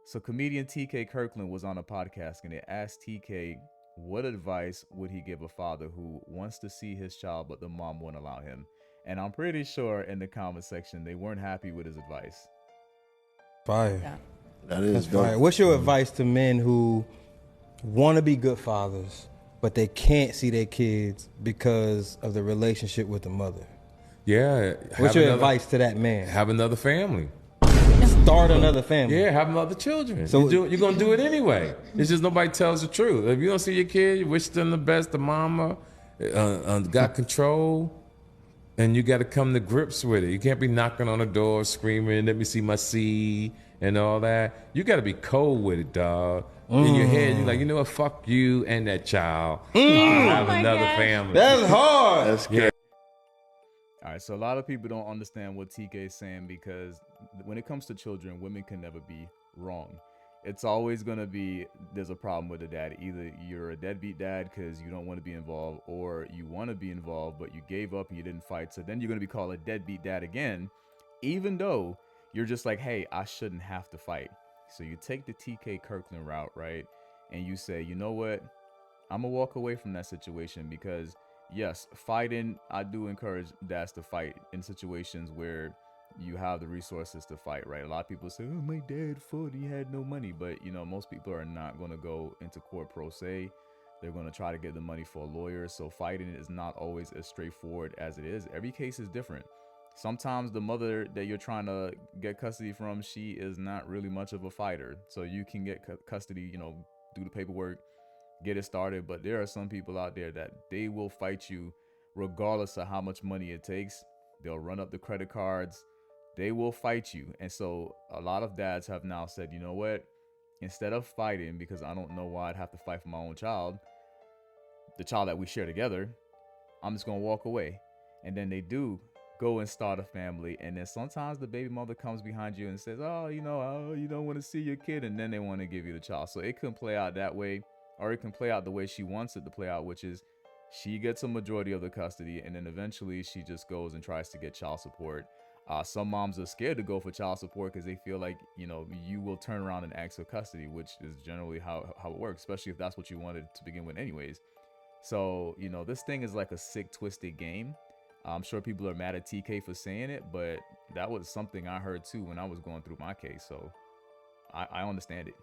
So comedian TK Kirkland was on a podcast and they asked TK what advice would he give a father who wants to see his child but the mom won't allow him. And I'm pretty sure in the comment section they weren't happy with his advice. Fire. Yeah. That is That's dope. fire. What's your advice to men who want to be good fathers, but they can't see their kids because of the relationship with the mother? Yeah. What's your advice to that man? Have another family. Start another family. Yeah, have other children. So- You're going to do it anyway. It's just nobody tells the truth. If you don't see your kid, you wish them the best, the mama got control, and you got to come to grips with it. You can't be knocking on the door, screaming, let me see my seed, and all that. You got to be cold with it, dog. In your head, you're like, you know what, fuck you and that child. I'll have another family. That's hard. That's crazy. All right, so a lot of people don't understand what TK is saying because when it comes to children, women can never be wrong. It's always going to be there's a problem with the dad. Either you're a deadbeat dad because you don't want to be involved, or you want to be involved, but you gave up and you didn't fight. So then you're going to be called a deadbeat dad again, even though you're just like, hey, I shouldn't have to fight. So you take the TK Kirkland route, right? And you say, you know what? I'm going to walk away from that situation because yes, fighting, I do encourage dads to fight in situations where you have the resources to fight, right? A lot of people say, oh, my dad fought, he had no money. But, you know, most people are not going to go into court pro se. They're going to try to get the money for a lawyer. So fighting is not always as straightforward as it is. Every case is different. Sometimes the mother that you're trying to get custody from, she is not really much of a fighter. So you can get custody, you know, do the paperwork, get it started. But there are some people out there that they will fight you regardless of how much money it takes. They'll run up the credit cards. They will fight you. And so a lot of dads have now said, you know what, instead of fighting, because I don't know why I'd have to fight for my own child, the child that we share together, I'm just going to walk away. And then they do go and start a family. And then sometimes the baby mother comes behind you and says, oh, you know, you don't want to see your kid. And then they want to give you the child. So it can play out that way, or it can play out the way she wants it to play out, which is she gets a majority of the custody. And then eventually she just goes and tries to get child support. Some moms are scared to go for child support because they feel like, you know, you will turn around and ask for custody, which is generally how it works, especially if that's what you wanted to begin with anyways. So, you know, this thing is like a sick, twisted game. I'm sure people are mad at TK for saying it, but that was something I heard too when I was going through my case. So I understand it.